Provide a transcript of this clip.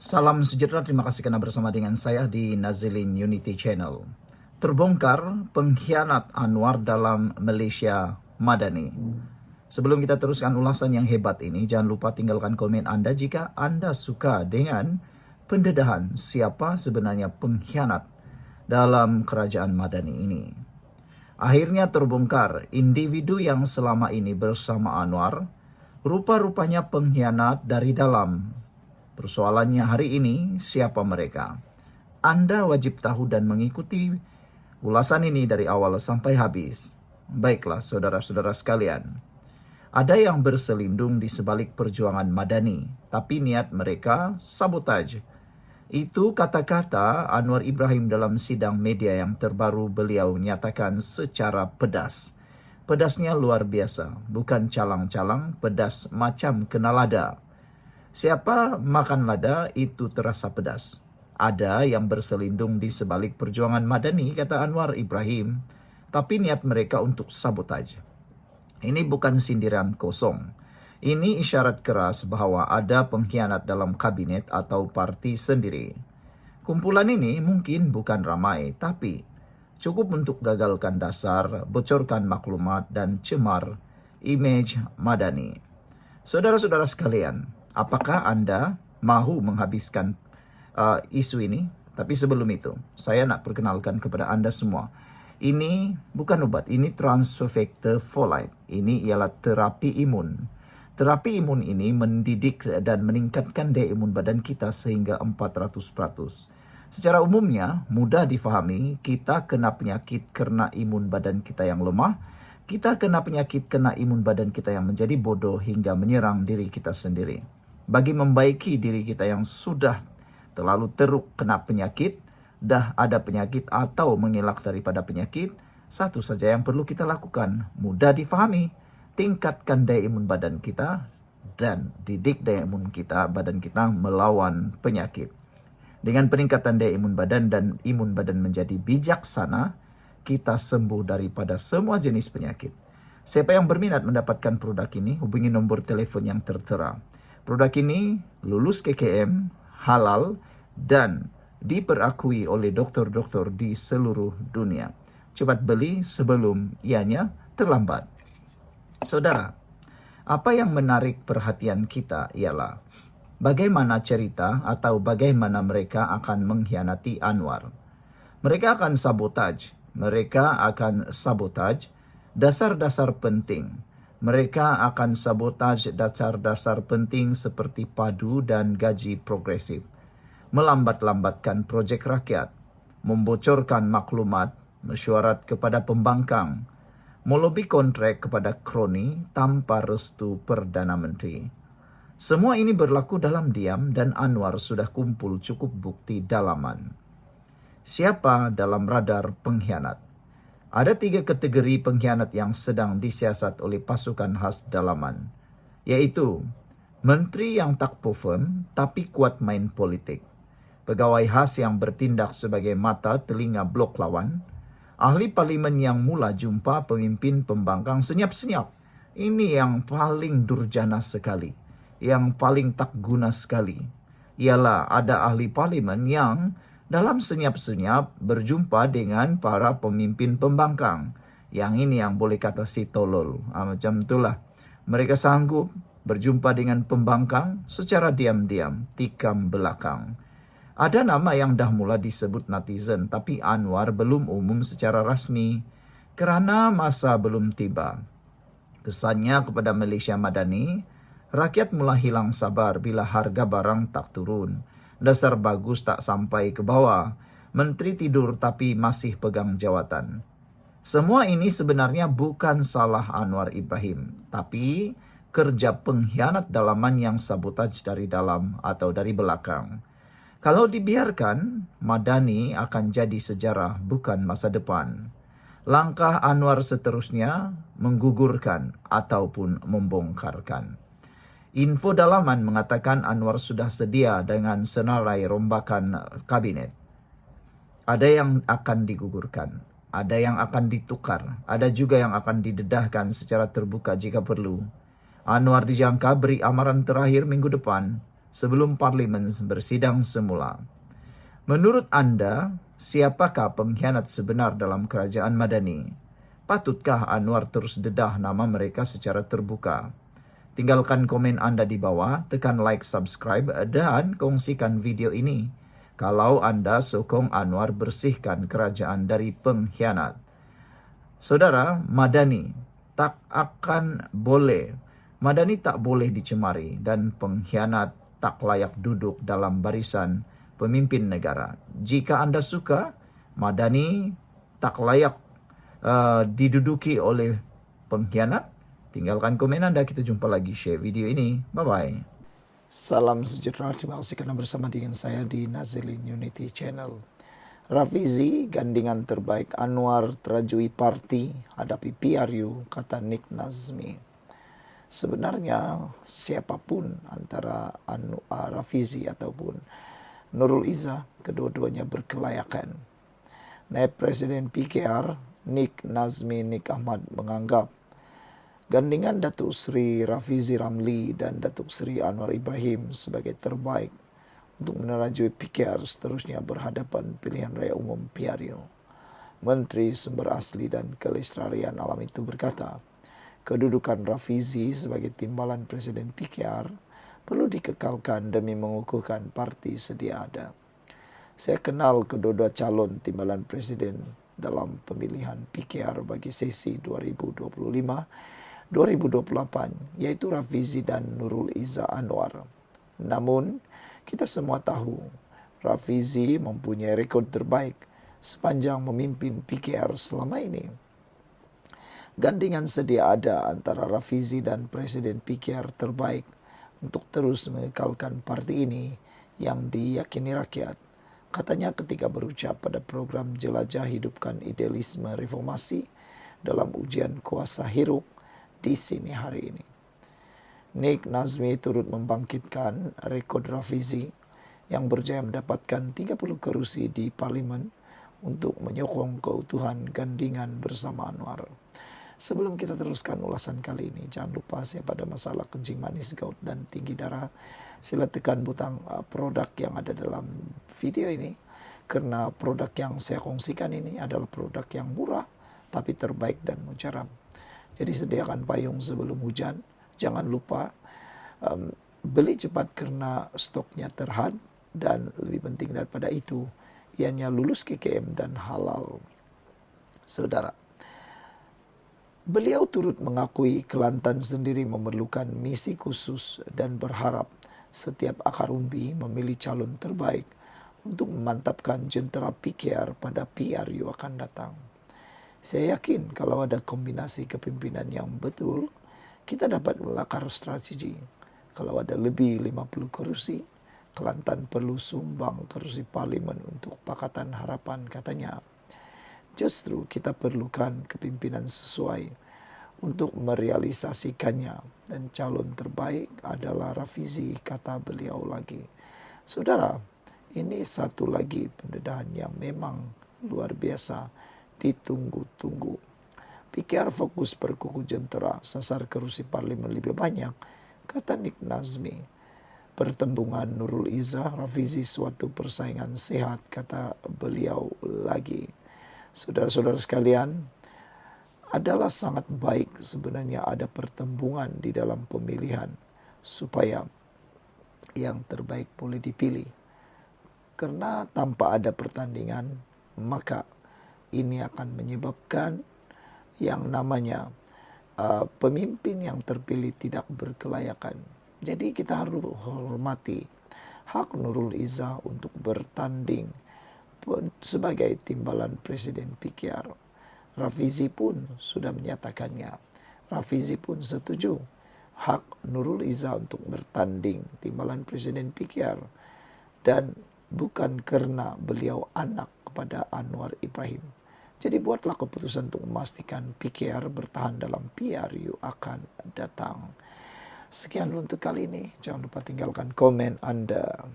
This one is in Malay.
Salam sejahtera, terima kasih karena bersama dengan saya di Nazilin Unity Channel. Terbongkar pengkhianat Anwar dalam Malaysia Madani. Sebelum kita teruskan ulasan yang hebat ini, jangan lupa tinggalkan komen Anda jika Anda suka dengan pendedahan siapa sebenarnya pengkhianat dalam kerajaan Madani ini. Akhirnya terbongkar individu yang selama ini bersama Anwar, rupa-rupanya pengkhianat dari dalam. Persoalannya hari ini, siapa mereka? Anda wajib tahu dan mengikuti ulasan ini dari awal sampai habis. Baiklah, saudara-saudara sekalian. Ada yang berselindung di sebalik perjuangan Madani, tapi niat mereka sabotaj. Itu kata-kata Anwar Ibrahim dalam sidang media yang terbaru. Beliau nyatakan secara pedas. Pedasnya luar biasa, bukan calang-calang, pedas macam kena lada. Siapa makan lada itu terasa pedas. Ada yang berselindung di sebalik perjuangan Madani, kata Anwar Ibrahim, tapi niat mereka untuk sabotaj. Ini bukan sindiran kosong. Ini isyarat keras bahwa ada pengkhianat dalam kabinet atau parti sendiri. Kumpulan ini mungkin bukan ramai, tapi cukup untuk gagalkan dasar, bocorkan maklumat, dan cemar image Madani. Saudara-saudara sekalian, apakah Anda mahu menghabiskan isu ini? Tapi sebelum itu, saya nak perkenalkan kepada Anda semua. Ini bukan obat, ini transfer factor folate. Ini ialah terapi imun. Terapi imun ini mendidik dan meningkatkan daya imun badan kita sehingga 400%. Secara umumnya, mudah difahami, kita kena penyakit karena imun badan kita yang lemah. Kita kena penyakit kena imun badan kita yang menjadi bodoh hingga menyerang diri kita sendiri. Bagi membaiki diri kita yang sudah terlalu teruk kena penyakit, dah ada penyakit atau mengelak daripada penyakit, satu saja yang perlu kita lakukan, mudah difahami, tingkatkan daya imun badan kita dan didik daya imun kita, badan kita melawan penyakit. Dengan peningkatan daya imun badan dan imun badan menjadi bijaksana, kita sembuh daripada semua jenis penyakit. Siapa yang berminat mendapatkan produk ini, hubungi nombor telefon yang tertera. Produk ini lulus KKM, halal, dan diperakui oleh doktor-doktor di seluruh dunia. Cepat beli sebelum ianya terlambat. Saudara, apa yang menarik perhatian kita ialah bagaimana cerita atau bagaimana mereka akan mengkhianati Anwar. Mereka akan sabotaj. Mereka akan sabotaj dasar-dasar penting. Mereka akan sabotaj dasar-dasar penting seperti padu dan gaji progresif. Melambat-lambatkan projek rakyat. Membocorkan maklumat, mesyuarat kepada pembangkang. Melobi kontrak kepada kroni tanpa restu Perdana Menteri. Semua ini berlaku dalam diam dan Anwar sudah kumpul cukup bukti dalaman. Siapa dalam radar pengkhianat? Ada 3 kategori pengkhianat yang sedang disiasat oleh pasukan khas dalaman, yaitu menteri yang tak perform tapi kuat main politik, pegawai khas yang bertindak sebagai mata telinga blok lawan, ahli parlimen yang mula jumpa pemimpin pembangkang senyap-senyap. Ini yang paling durjana sekali, yang paling tak guna sekali. Ialah ada ahli parlimen yang dalam senyap-senyap berjumpa dengan para pemimpin pembangkang. Yang ini yang boleh kata si tolol. Macam itulah. Mereka sanggup berjumpa dengan pembangkang secara diam-diam, tikam belakang. Ada nama yang dah mula disebut netizen, tapi Anwar belum umum secara rasmi kerana masa belum tiba. Kesannya kepada Malaysia Madani, rakyat mula hilang sabar bila harga barang tak turun. Dasar bagus tak sampai ke bawah. Menteri tidur tapi masih pegang jawatan. Semua ini sebenarnya bukan salah Anwar Ibrahim, tapi kerja pengkhianat dalaman yang sabotaj dari dalam atau dari belakang. Kalau dibiarkan, Madani akan jadi sejarah bukan masa depan. Langkah Anwar seterusnya menggugurkan ataupun membongkarkan. Info dalaman mengatakan Anwar sudah sedia dengan senarai rombakan kabinet. Ada yang akan digugurkan, ada yang akan ditukar, ada juga yang akan didedahkan secara terbuka jika perlu. Anwar dijangka beri amaran terakhir minggu depan sebelum parlimen bersidang semula. Menurut Anda, siapakah pengkhianat sebenar dalam kerajaan Madani? Patutkah Anwar terus dedah nama mereka secara terbuka? Tinggalkan komen Anda di bawah, tekan like, subscribe, dan kongsikan video ini. Kalau Anda sokong Anwar bersihkan kerajaan dari pengkhianat. Saudara, Madani tak boleh dicemari dan pengkhianat tak layak duduk dalam barisan pemimpin negara. Jika Anda suka, Madani tak layak diduduki oleh pengkhianat, tinggalkan komen Anda. Kita jumpa lagi, share video ini. Bye-bye. Salam sejahtera, terima kasih karena bersama dengan saya di Nazilin Unity Channel. Rafizi, gandingan terbaik Anwar terajui parti hadapi PRU, kata Nick Nazmi. Sebenarnya siapapun antara Rafizi ataupun Nurul Izzah, kedua-duanya berkelayakan. Naib Presiden PKR, Nick Nazmi Nick Ahmad menganggap gandingan Datuk Seri Rafizi Ramli dan Datuk Seri Anwar Ibrahim sebagai terbaik untuk menerajui PKR seterusnya berhadapan pilihan raya umum PRU. Menteri Sumber Asli dan Kelestarian Alam itu berkata, kedudukan Rafizi sebagai timbalan Presiden PKR perlu dikekalkan demi mengukuhkan parti sedia ada. Saya kenal kedua-dua calon timbalan presiden dalam pemilihan PKR bagi sesi 2025-2028, yaitu Rafizi dan Nurul Izzah Anwar. Namun, kita semua tahu Rafizi mempunyai rekod terbaik sepanjang memimpin PKR selama ini. Gandingan sedia ada antara Rafizi dan Presiden PKR terbaik untuk terus mengekalkan parti ini yang diyakini rakyat. Katanya ketika berucap pada program Jelajah Hidupkan Idealisme Reformasi dalam ujian kuasa hiruk di sini hari ini. Nick Nazmi turut membangkitkan rekod Rafizi yang berjaya mendapatkan 30 kursi di parlimen untuk menyokong keutuhan gandingan bersama Anwar. Sebelum kita teruskan ulasan kali ini, jangan lupa siapa ada masalah kencing manis, gout, dan tinggi darah, sila tekan butang produk yang ada dalam video ini. Karena produk yang saya kongsikan ini adalah produk yang murah, tapi terbaik dan mujarab. Jadi sediakan payung sebelum hujan. Jangan lupa beli cepat karena stoknya terhad. Dan lebih penting daripada itu, ianya lulus KKM dan halal. Saudara, beliau turut mengakui Kelantan sendiri memerlukan misi khusus dan berharap setiap akar umbi memilih calon terbaik untuk memantapkan jentera PKR pada PRU akan datang. Saya yakin kalau ada kombinasi kepimpinan yang betul, kita dapat melakar strategi. Kalau ada lebih 50 kursi, Kelantan perlu sumbang kursi parlimen untuk Pakatan Harapan, katanya. Justru kita perlukan kepimpinan sesuai untuk merealisasikannya dan calon terbaik adalah Rafizi, kata beliau lagi. Saudara, ini satu lagi pendedahan yang memang luar biasa ditunggu-tunggu. PKR fokus berkuku jentera, sasar kursi parlimen lebih banyak, kata Nick Nazmi. Pertembungan Nurul Izzah, Rafizi suatu persaingan sehat, kata beliau lagi. Saudara-saudara sekalian, adalah sangat baik sebenarnya ada pertembungan di dalam pemilihan supaya yang terbaik boleh dipilih. Karena tanpa ada pertandingan, maka ini akan menyebabkan yang namanya pemimpin yang terpilih tidak berkelayakan. Jadi kita harus hormati hak Nurul Izzah untuk bertanding sebagai timbalan Presiden PKR. Rafizi pun sudah menyatakannya. Rafizi pun setuju hak Nurul Izzah untuk bertanding timbalan Presiden PKR. Dan bukan karena beliau anak kepada Anwar Ibrahim. Jadi buatlah keputusan untuk memastikan PKR bertahan dalam PRU akan datang. Sekian untuk kali ini. Jangan lupa tinggalkan komen Anda.